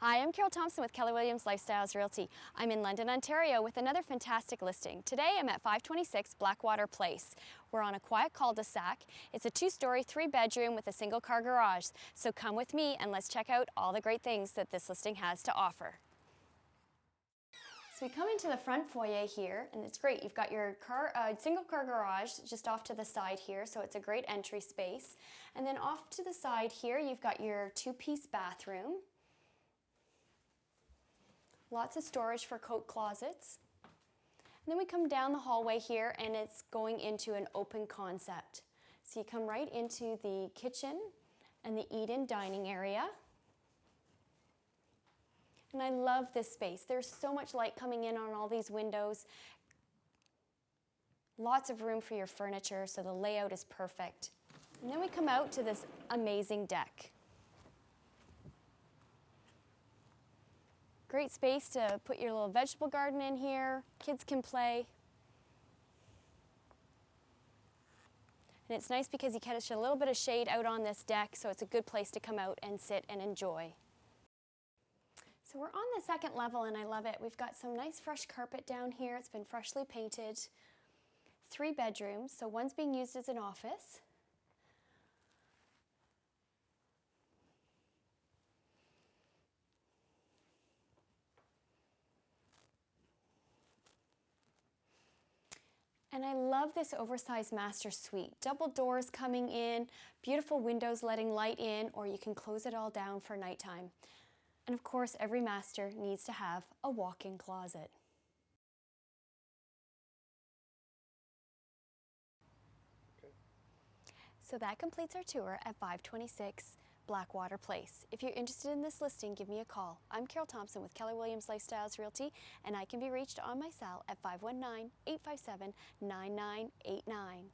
Hi, I'm Carol Thompson with Keller Williams Lifestyles Realty. I'm in London, Ontario with another fantastic listing. Today I'm at 526 Blackwater Place. We're on a quiet cul-de-sac. It's a 2-story, 3-bedroom with a single car garage. So come with me and let's check out all the great things that this listing has to offer. So we come into the front foyer here, and it's great. You've got your single car garage just off to the side here, so it's a great entry space. And then off to the side here, you've got your 2-piece bathroom. Lots of storage for coat closets. And then we come down the hallway here, and it's going into an open concept. So you come right into the kitchen and the eat-in dining area. And I love this space. There's so much light coming in on all these windows. Lots of room for your furniture, so the layout is perfect. And then we come out to this amazing deck. Great space to put your little vegetable garden in here. Kids can play. And it's nice because you catch a little bit of shade out on this deck, so it's a good place to come out and sit and enjoy. So we're on the second level and I love it. We've got some nice fresh carpet down here. It's been freshly painted. 3 bedrooms, so one's being used as an office. And I love this oversized master suite. Double doors coming in, beautiful windows letting light in, or you can close it all down for nighttime. And of course, every master needs to have a walk-in closet. Okay. So that completes our tour at 526 Blackwater Place. If you're interested in this listing, give me a call. I'm Carol Thompson with Keller Williams Lifestyles Realty, and I can be reached on my cell at 519-857-9989.